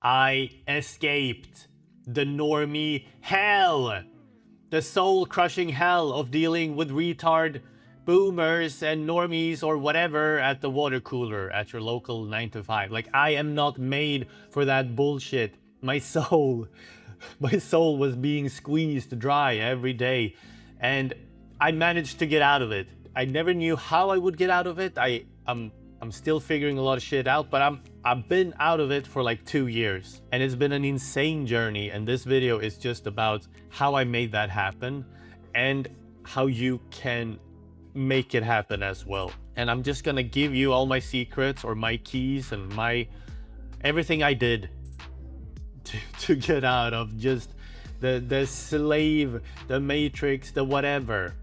I escaped the normie hell, the soul-crushing hell of dealing with retard boomers and normies or whatever at the water cooler at your local 9 to 5. Like, I am not made for that bullshit. My soul was being squeezed dry every day, and I managed to get out of it. I never knew how I would get out of it. I'm still figuring a lot of shit out, but I've been out of it for like 2 years, and it's been an insane journey. And this video is just about how I made that happen and how you can make it happen as well. And I'm just gonna give you all my secrets or my keys and everything I did to get out of just the slave, the matrix, the whatever,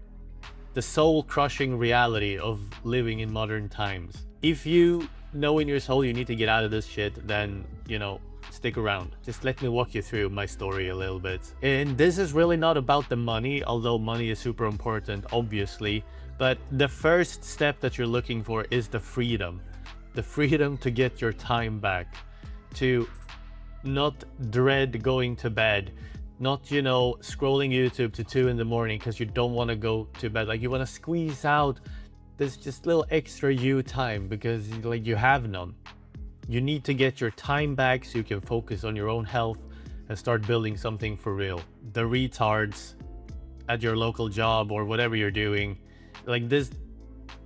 the soul-crushing reality of living in modern times. If you know in your soul you need to get out of this shit, then, you know, stick around. Just let me walk you through my story a little bit. And this is really not about the money, although money is super important, obviously. But the first step that you're looking for is the freedom. The freedom to get your time back. To not dread going to bed. Not, you know, scrolling YouTube to 2 in the morning because you don't want to go to bed. Like, you want to squeeze out this just little extra you time because, like, you have none. You need to get your time back so you can focus on your own health and start building something for real. The retards at your local job or whatever you're doing, like this,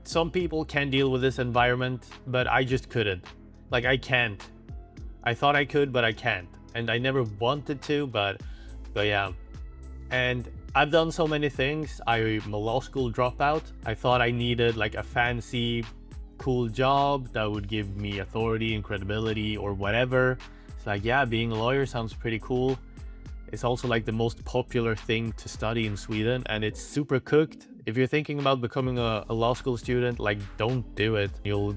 some people can deal with this environment, but I just couldn't. Like, I can't. I thought I could, but I can't. And I never wanted to, but yeah. And I've done so many things. I'm a law school dropout. I thought I needed like a fancy, cool job that would give me authority and credibility or whatever. It's like, yeah, being a lawyer sounds pretty cool. It's also like the most popular thing to study in Sweden, and it's super cooked. If you're thinking about becoming a law school student, like, don't do it. You'll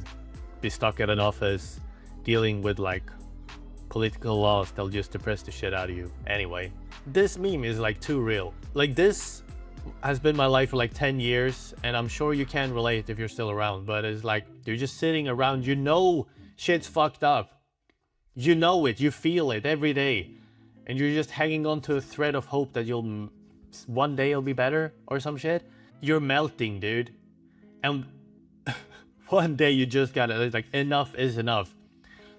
be stuck at an office dealing with like political laws that'll just depress the shit out of you. Anyway, this meme is like too real. Like, this has been my life for like 10 years, and I'm sure you can relate if you're still around, but it's like, you're just sitting around, you know shit's fucked up. You know it, you feel it every day. And you're just hanging on to a thread of hope that one day it'll be better or some shit. You're melting, dude. And one day you just gotta, like, enough is enough.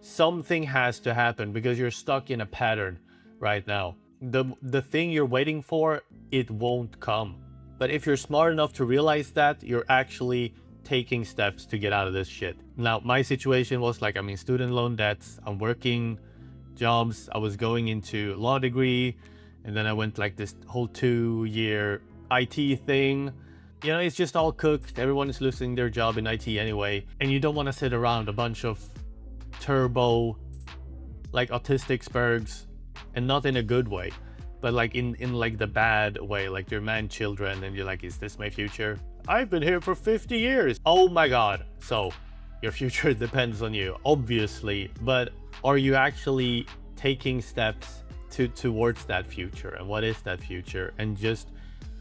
Something has to happen because you're stuck in a pattern right now. The thing you're waiting for, it won't come. But if you're smart enough to realize that, you're actually taking steps to get out of this shit. Now, my situation was like, I'm in student loan debts, I'm working jobs, I was going into law degree, and then I went like this whole 2-year IT thing. You know, it's just all cooked. Everyone is losing their job in IT anyway, and you don't want to sit around a bunch of turbo, like, autistic spurgs, and not in a good way, but like in like the bad way, like your man children, and you're like, is this my future? I've been here for 50 years. Oh my god. So your future depends on you, obviously, but are you actually taking steps towards that future? And what is that future? And just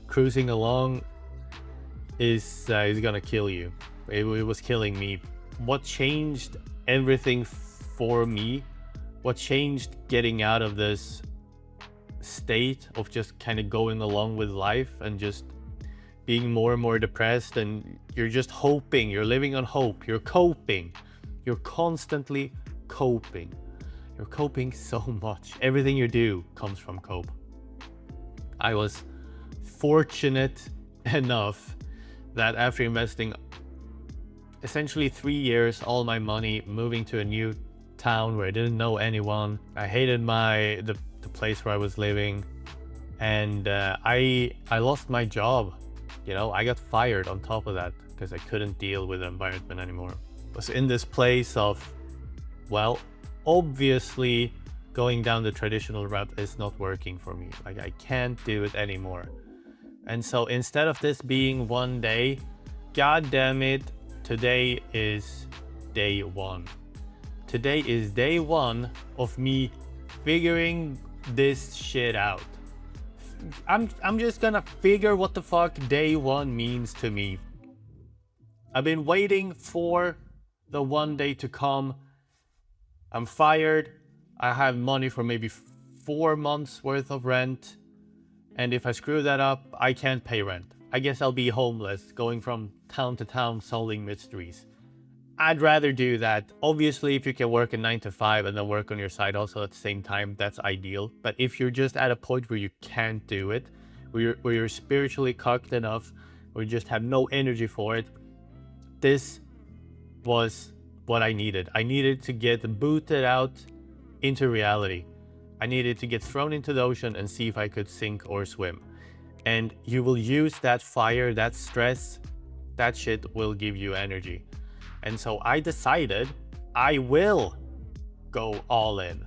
cruising along is gonna kill you. It was killing me. What changed everything for me, what changed getting out of this state of just kind of going along with life and just being more and more depressed, and you're just hoping, you're living on hope, you're coping, you're constantly coping. You're coping so much. Everything you do comes from cope. I was fortunate enough that after investing essentially 3 years, all my money, moving to a new town where I didn't know anyone, I hated the place where I was living, and I lost my job. You know, I got fired on top of that because I couldn't deal with the environment anymore. I was in this place of, well, obviously going down the traditional route is not working for me. Like, I can't do it anymore. And so instead of this being one day, god damn it, today is day one. Today is day one of me figuring this shit out. I'm just gonna figure what the fuck day one means to me. I've been waiting for the one day to come. I'm fired. I have money for maybe 4 months worth of rent. And if I screw that up, I can't pay rent. I guess I'll be homeless, going from town to town solving mysteries. I'd rather do that. Obviously, if you can work a 9 to 5 and then work on your side also at the same time, that's ideal. But if you're just at a point where you can't do it, where you're spiritually cocked enough, or you just have no energy for it, this was what I needed. I needed to get booted out into reality. I needed to get thrown into the ocean and see if I could sink or swim. And you will use that fire, that stress, that shit will give you energy. And so I decided I will go all in,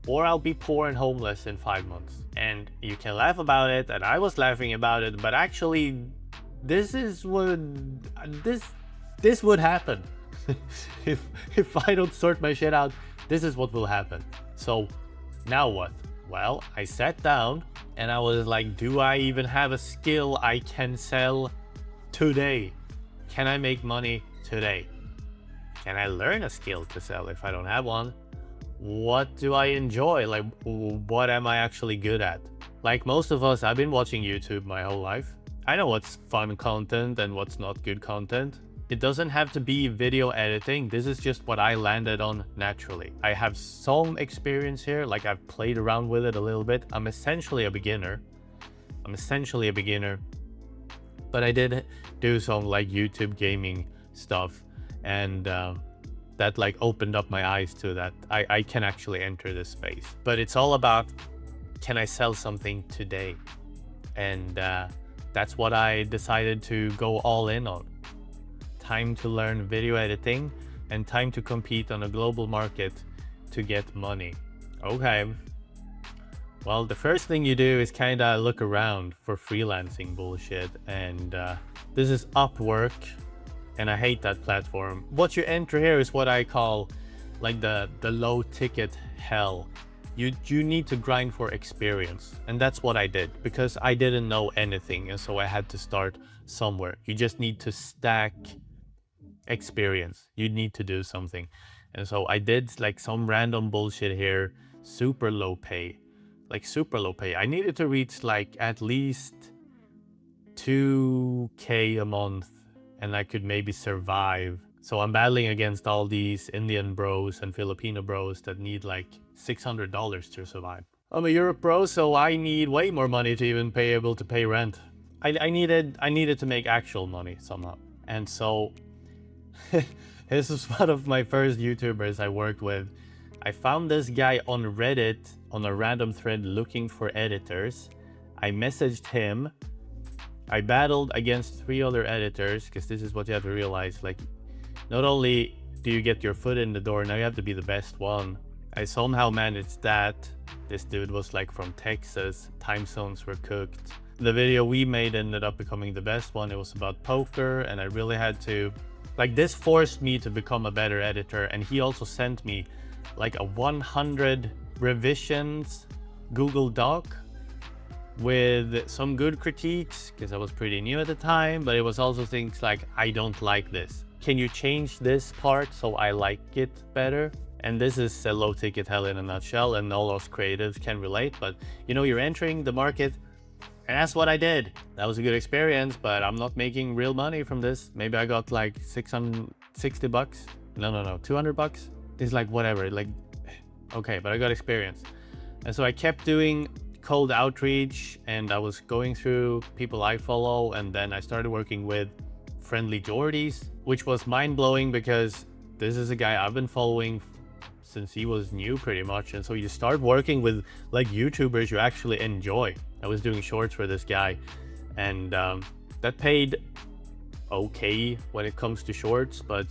or I'll be poor and homeless in 5 months. And you can laugh about it, and I was laughing about it, but actually this would happen. if I don't sort my shit out, this is what will happen. So now what? Well, I sat down and I was like, do I even have a skill I can sell today? Can I make money today? Can I learn a skill to sell if I don't have one? What do I enjoy? Like, what am I actually good at? Like most of us, I've been watching YouTube my whole life. I know what's fun content and what's not good content. It doesn't have to be video editing. This is just what I landed on naturally. I have some experience here, like I've played around with it a little bit. I'm essentially a beginner. But I did do some like YouTube gaming stuff, and that like opened up my eyes to that. I can actually enter this space. But it's all about, can I sell something today? And that's what I decided to go all in on. Time to learn video editing and time to compete on a global market to get money. Okay. Well, the first thing you do is kind of look around for freelancing bullshit, and this is Upwork, and I hate that platform. What you enter here is what I call like the low ticket hell. You need to grind for experience, and that's what I did, because I didn't know anything, and so I had to start somewhere. You just need to stack experience. You need to do something. And so I did like some random bullshit here, super low pay. I needed to reach like at least 2K a month and I could maybe survive. So I'm battling against all these Indian bros and Filipino bros that need like $600 to survive. I'm a Europe bro, so I need way more money to even be able to pay rent. I needed to make actual money somehow. And so this was one of my first YouTubers I worked with. I found this guy on Reddit on a random thread looking for editors. I messaged him. I battled against 3 other editors, because this is what you have to realize. Like, not only do you get your foot in the door, now you have to be the best one. I somehow managed that. This dude was like from Texas. Time zones were cooked. The video we made ended up becoming the best one. It was about poker, and I really had to... Like, this forced me to become a better editor, and he also sent me like a 100 revisions Google Doc with some good critiques, because I was pretty new at the time, but it was also things like, I don't like this. Can you change this part so I like it better? And this is a low ticket hell in a nutshell, and all those creatives can relate, but you know, you're entering the market, and that's what I did. That was a good experience, but I'm not making real money from this. Maybe I got like 660 bucks. No, 200 bucks. It's like whatever, like, okay, but I got experience. And so I kept doing cold outreach, and I was going through people I follow, and then I started working with Friendly Geordies, which was mind-blowing because this is a guy I've been following since he was new pretty much. And so you start working with like YouTubers you actually enjoy. I was doing shorts for this guy, and that paid okay when it comes to shorts, but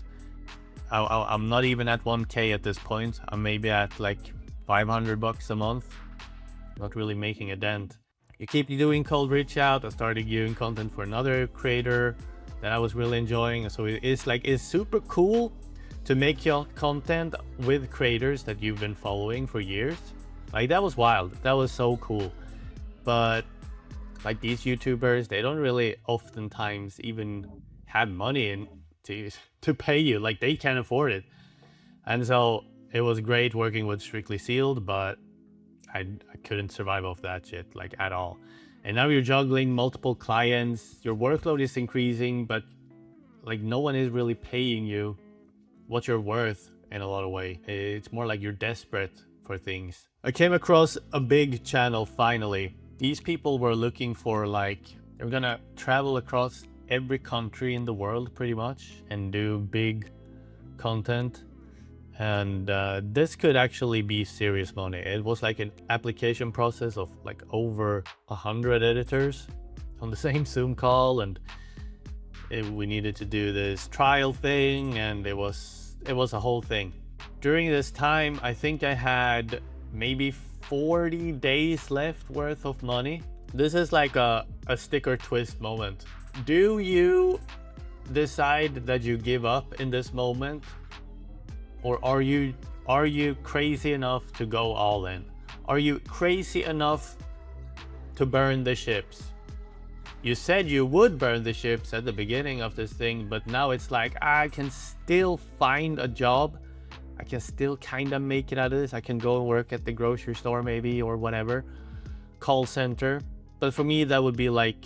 I'm not even at 1K at this point. I'm maybe at like 500 bucks a month. Not really making a dent. You keep doing cold reach out. I started doing content for another creator that I was really enjoying. So it's super cool to make your content with creators that you've been following for years. Like, that was wild. That was so cool. But like, these YouTubers, they don't really oftentimes even have money to pay you. Like, they can't afford it. And so It was great working with Strictly Sealed, but I couldn't survive off that shit, like, at all. And now you're juggling multiple clients, your workload is increasing, but like no one is really paying you what you're worth in a lot of way. It's more like you're desperate for things. I came across a big channel finally. These people were looking for, like, they're gonna travel across every country in the world pretty much and do big content. And this could actually be serious money. It was like an application process of like over 100 editors on the same Zoom call, and we needed to do this trial thing, and it was a whole thing. During this time, I think I had maybe 40 days left worth of money. This is like a sticker twist moment. Do you decide that you give up in this moment? Or are you crazy enough to go all in? Are you crazy enough to burn the ships? You said you would burn the ships at the beginning of this thing, but now it's like, I can still find a job. I can still kind of make it out of this. I can go and work at the grocery store maybe, or whatever, call center. But for me, that would be like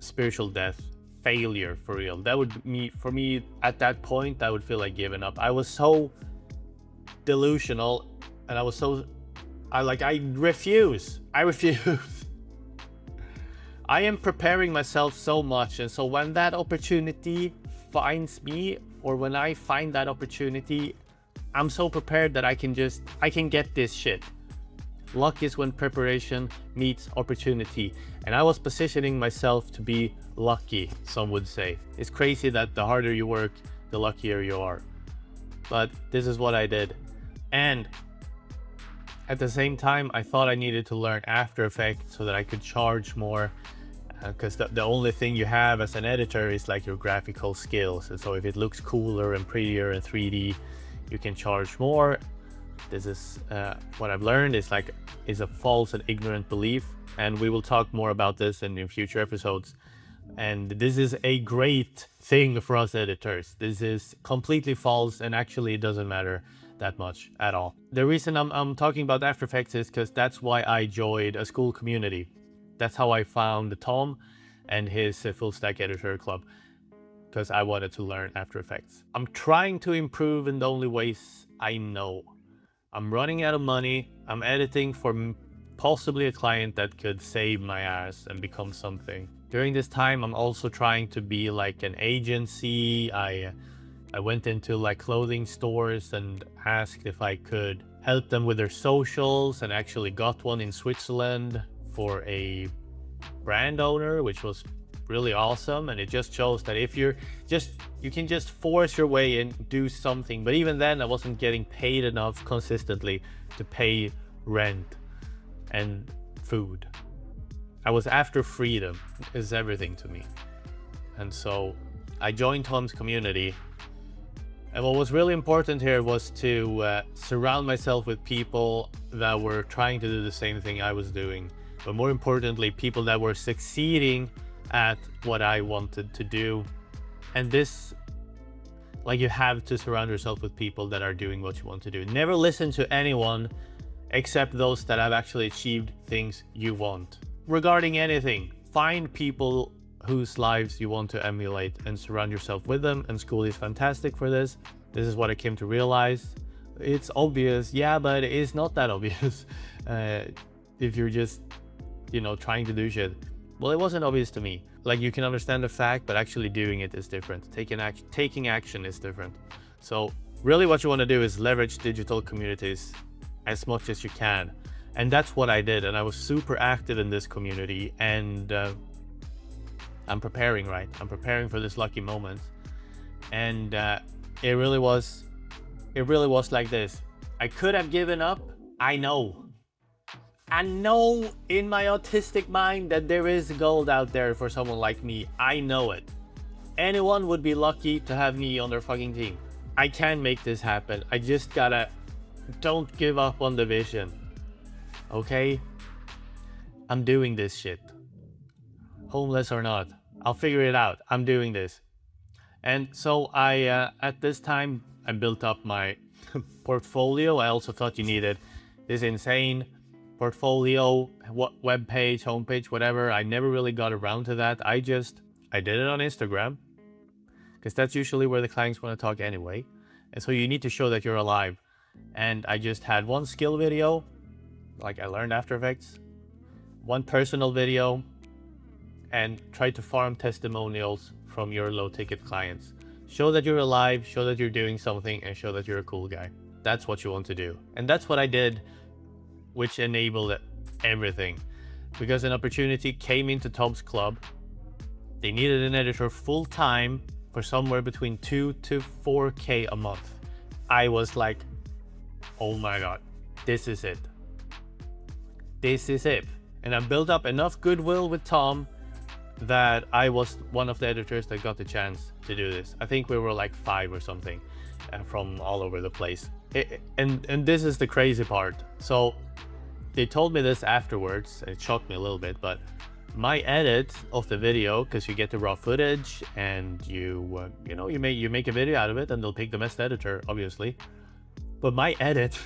spiritual death. Failure, for real. That would be, for me at that point, I would feel like giving up. I was so delusional, and I refuse. I am preparing myself so much, and so when that opportunity finds me, or when I find that opportunity, I'm so prepared that I can get this shit. Luck is when preparation meets opportunity, and I was positioning myself to be lucky, some would say. It's crazy that the harder you work, the luckier you are. But this is what I did. And at the same time, I thought I needed to learn After Effects so that I could charge more, because the only thing you have as an editor is like your graphical skills. And so if it looks cooler and prettier in 3D, you can charge more. This is what I've learned is a false and ignorant belief, and we will talk more about this in future episodes. And this is a great thing for us editors. This is completely false, and actually it doesn't matter that much at all. The reason I'm talking about After Effects is because that's why I joined a school community. That's how I found Tom and his Full Stack Editor Club, because I wanted to learn After Effects. I'm trying to improve in the only ways I know. I'm running out of money. I'm editing for possibly a client that could save my ass and become something. During this time, I'm also trying to be like an agency. I went into like clothing stores and asked if I could help them with their socials, and actually got one in Switzerland for a brand owner, which was really awesome. And it just shows that if you can just force your way in, do something. But even then, I wasn't getting paid enough consistently to pay rent and food. I was after freedom. Is everything to me. And so I joined Tom's community, and what was really important here was to surround myself with people that were trying to do the same thing I was doing, but more importantly, people that were succeeding at what I wanted to do. And this, like, you have to surround yourself with people that are doing what you want to do. Never listen to anyone except those that have actually achieved things you want. Regarding anything, find people whose lives you want to emulate and surround yourself with them, and school is fantastic for this. This is what I came to realize. It's obvious, yeah, but it's not that obvious if you're just, trying to do shit. Well, it wasn't obvious to me. Like, you can understand the fact, but actually doing it is different. Taking action is different. So really what you want to do is leverage digital communities as much as you can. And that's what I did. And I was super active in this community, and I'm preparing, right? I'm preparing for this lucky moment. And it really was like this. I could have given up. I know in my autistic mind that there is gold out there for someone like me. I know it. Anyone would be lucky to have me on their fucking team. I can make this happen. I just gotta, don't give up on the vision. Okay? I'm doing this shit. Homeless or not, I'll figure it out. I'm doing this. And so I, at this time, I built up my portfolio. I also thought you needed this insane portfolio, web page, homepage, whatever. I never really got around to that. I did it on Instagram, because that's usually where the clients want to talk anyway. And so you need to show that you're alive. And I just had one skill video, like I learned After Effects, one personal video, and try to farm testimonials from your low ticket clients. Show that you're alive, show that you're doing something, and show that you're a cool guy. That's what you want to do. And that's what I did, which enabled everything. Because an opportunity came into Tom's Club. They needed an editor full time for somewhere between 2 to 4K a month. I was like, oh my God, this is it. This is it. And I built up enough goodwill with Tom that I was one of the editors that got the chance to do this. I think we were like 5 or something from all over the place. And this is the crazy part. So they told me this afterwards, and it shocked me a little bit, but my edit of the video, because you get the raw footage and you make a video out of it, and they'll pick the best editor, obviously. But my edit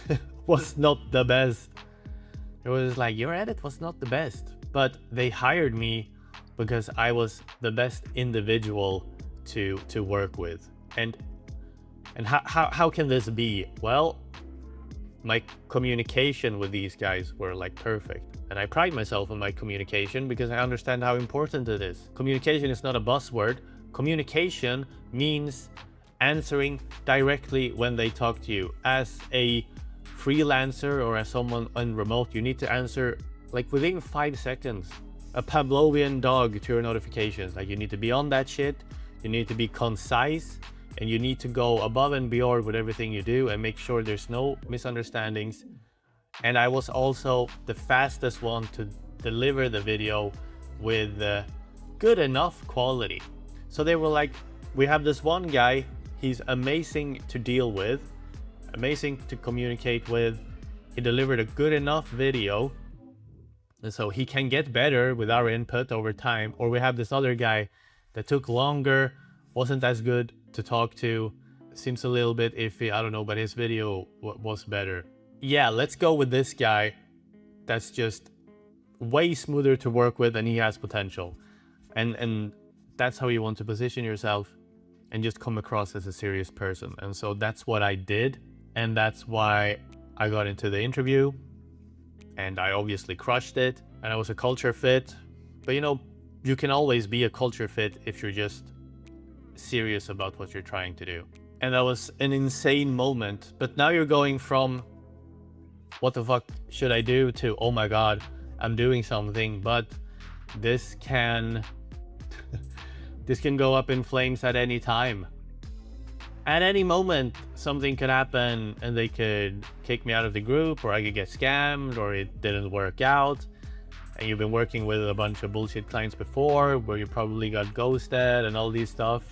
was not the best. It was like, your edit was not the best, but they hired me because I was the best individual to work with. And how can this be? Well, my communication with these guys were like perfect. And I pride myself on my communication because I understand how important it is. Communication is not a buzzword. Communication means answering directly when they talk to you. As a freelancer or as someone on remote, you need to answer like within 5 seconds. A Pavlovian dog to your notifications. Like, you need to be on that shit, you need to be concise, and you need to go above and beyond with everything you do and make sure there's no misunderstandings. And I was also the fastest one to deliver the video with good enough quality. So they were like, we have this one guy, he's amazing to deal with, amazing to communicate with, he delivered a good enough video, and so he can get better with our input over time. Or we have this other guy that took longer, wasn't as good to talk to, seems a little bit iffy, I don't know, but his video was better. Yeah, let's go with this guy that's just way smoother to work with and he has potential. And that's how you want to position yourself and just come across as a serious person. And so that's what I did, and that's why I got into the interview. And I obviously crushed it, and I was a culture fit. But you can always be a culture fit if you're just serious about what you're trying to do. And that was an insane moment. But now you're going from, what the fuck should I do, to, oh my God, I'm doing something, but this can go up in flames at any time. At any moment, something could happen and they could kick me out of the group, or I could get scammed, or it didn't work out. And you've been working with a bunch of bullshit clients before where you probably got ghosted and all these stuff.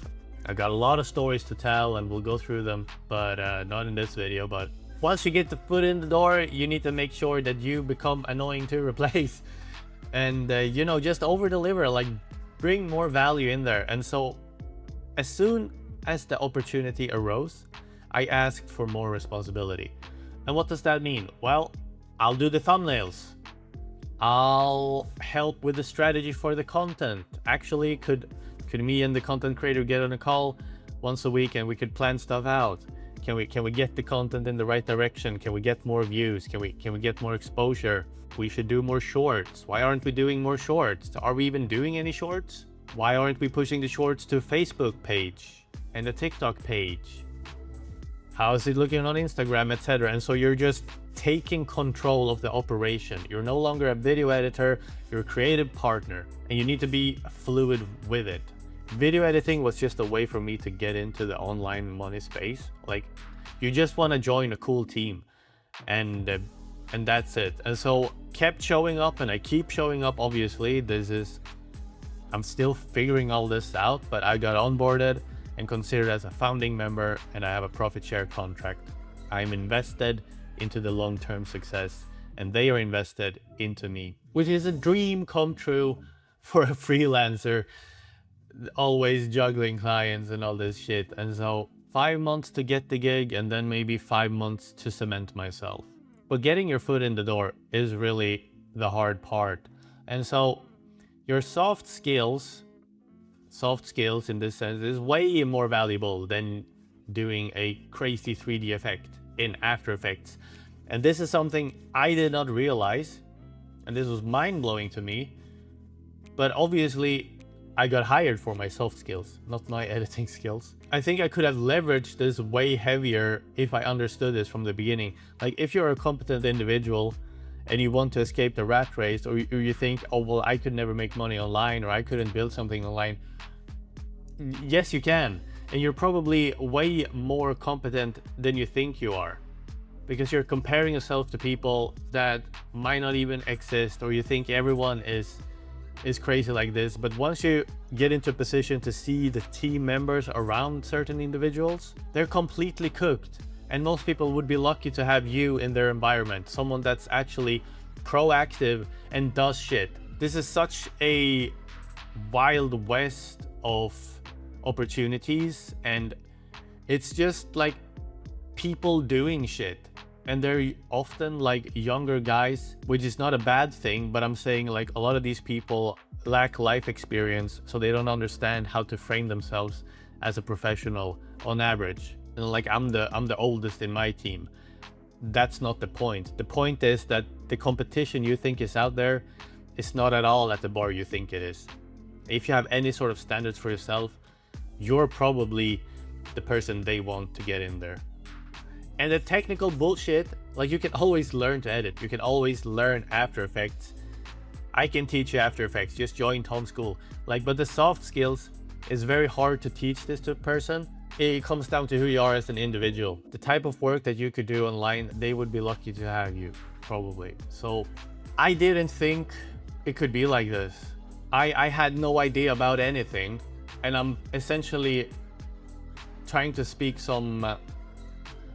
I got a lot of stories to tell and we'll go through them, but not in this video. But once you get the foot in the door, you need to make sure that you become annoying to replace. And, just over deliver, like bring more value in there. And so as soon as the opportunity arose, I asked for more responsibility. And what does that mean? Well, I'll do the thumbnails. I'll help with the strategy for the content. Actually, could me and the content creator get on a call once a week and we could plan stuff out? Can we get the content in the right direction? Can we get more views? Can we get more exposure? We should do more shorts. Why aren't we doing more shorts? Are we even doing any shorts? Why aren't we pushing the shorts to Facebook page and the TikTok page? How is it looking on Instagram, etc.? And so you're just taking control of the operation. You're no longer a video editor, you're a creative partner, and you need to be fluid with it. Video editing was just a way for me to get into the online money space. Like, you just want to join a cool team, and that's it. And so kept showing up, and I keep showing up. Obviously, I'm still figuring all this out, but I got onboarded and considered as a founding member, and I have a profit share contract. I'm invested into the long-term success, and they are invested into me, which is a dream come true for a freelancer, always juggling clients and all this shit. And so 5 months to get the gig and then maybe 5 months to cement myself. But getting your foot in the door is really the hard part. And so your soft skills in this sense is way more valuable than doing a crazy 3D effect in After Effects. And this is something I did not realize, and this was mind-blowing to me. But obviously I got hired for my soft skills, not my editing skills. I think I could have leveraged this way heavier if I understood this from the beginning. Like, if you're a competent individual and you want to escape the rat race, or you think, oh, well, I could never make money online, or I couldn't build something online. Yes, you can. And you're probably way more competent than you think you are, because you're comparing yourself to people that might not even exist, or you think everyone is crazy like this. But once you get into a position to see the team members around certain individuals, they're completely cooked. And most people would be lucky to have you in their environment, someone that's actually proactive and does shit. This is such a wild west of opportunities, and it's just like people doing shit. And they're often like younger guys, which is not a bad thing, but I'm saying like a lot of these people lack life experience, so they don't understand how to frame themselves as a professional on average. And like I'm the oldest in my team. That's not the point. The point is that the competition you think is out there is not at all at the bar you think it is. If you have any sort of standards for yourself, you're probably the person they want to get in there. And the technical bullshit, like, you can always learn to edit. You can always learn After Effects. I can teach you After Effects, just join Tom's school. Like, but the soft skills is very hard to teach this to a person. It comes down to who you are as an individual. The type of work that you could do online, they would be lucky to have you, probably. So I didn't think it could be like this. I had no idea about anything. And I'm essentially trying to speak some,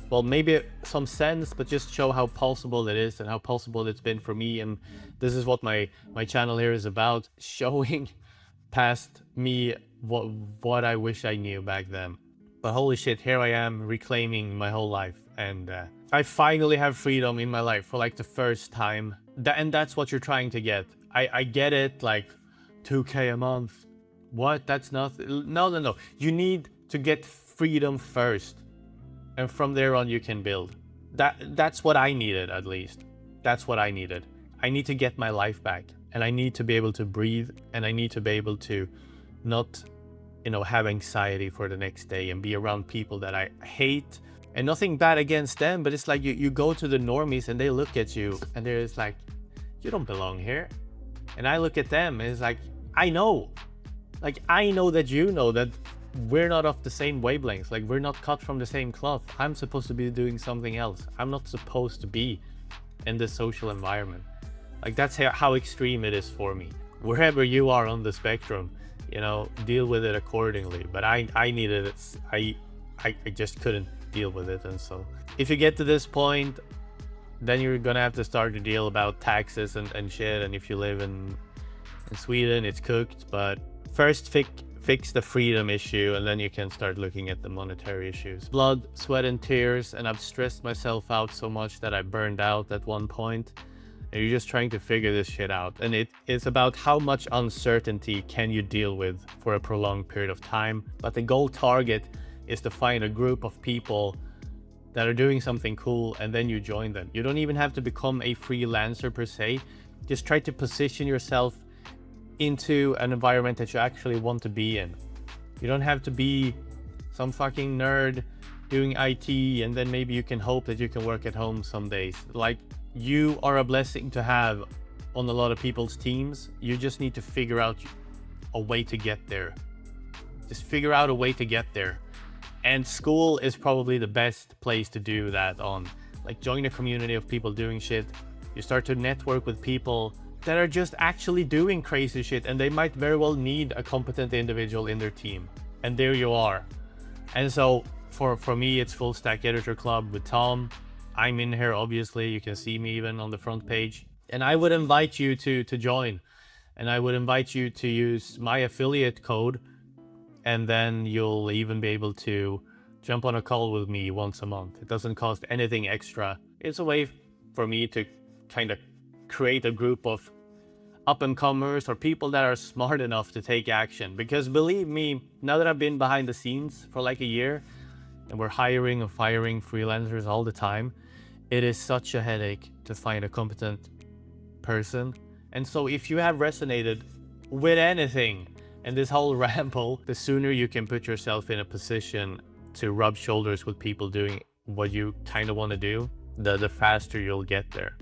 well, maybe some sense, but just show how possible it is and how possible it's been for me. And this is what my channel here is about, showing past me what I wish I knew back then. But holy shit, here I am reclaiming my whole life. And I finally have freedom in my life for like the first time. And that's what you're trying to get. I get it, like 2K a month. What? That's nothing. No. You need to get freedom first. And from there on, you can build. That's what I needed, at least. That's what I needed. I need to get my life back. And I need to be able to breathe. And I need to be able to not, have anxiety for the next day and be around people that I hate. And nothing bad against them, but it's like you go to the normies and they look at you and they're just like, you don't belong here. And I look at them and it's like, I know. Like, I know that you know that we're not of the same wavelengths. Like, we're not cut from the same cloth. I'm supposed to be doing something else. I'm not supposed to be in this social environment. Like, that's how extreme it is for me. Wherever you are on the spectrum, deal with it accordingly. But I needed it. I just couldn't deal with it. And so if you get to this point, then you're gonna have to start to deal about taxes and shit. And if you live in Sweden, it's cooked. But first fix the freedom issue, and then you can start looking at the monetary issues. Blood, sweat, and tears, and I've stressed myself out so much that I burned out at one point. And you're just trying to figure this shit out. And it's about how much uncertainty can you deal with for a prolonged period of time. But the goal target is to find a group of people that are doing something cool, and then you join them. You don't even have to become a freelancer per se. Just try to position yourself into an environment that you actually want to be in. You don't have to be some fucking nerd doing IT and then maybe you can hope that you can work at home some days. Like, you are a blessing to have on a lot of people's teams. You just need to figure out a way to get there. Just figure out a way to get there. And school is probably the best place to do that on. Like, join a community of people doing shit. You start to network with people that are just actually doing crazy shit, and they might very well need a competent individual in their team. And there you are. And so for me, it's Full Stack Editor Club with Tom. I'm in here, obviously. You can see me even on the front page. And I would invite you to join. And I would invite you to use my affiliate code. And then you'll even be able to jump on a call with me once a month. It doesn't cost anything extra. It's a way for me to kind of create a group of up-and-comers or people that are smart enough to take action. Because believe me, now that I've been behind the scenes for like a year and we're hiring and firing freelancers all the time, it is such a headache to find a competent person. And so if you have resonated with anything in this whole ramble, the sooner you can put yourself in a position to rub shoulders with people doing what you kind of want to do, the faster you'll get there.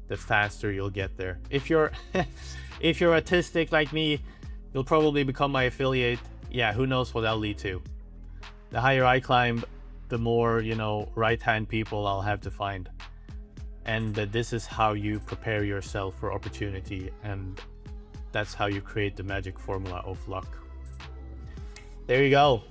The faster you'll get there. If you're if you're autistic like me, you'll probably become my affiliate. Yeah, who knows what that'll lead to. The higher I climb, the more, you know, right-hand people I'll have to find. And this is how you prepare yourself for opportunity, and that's how you create the magic formula of luck. There you go.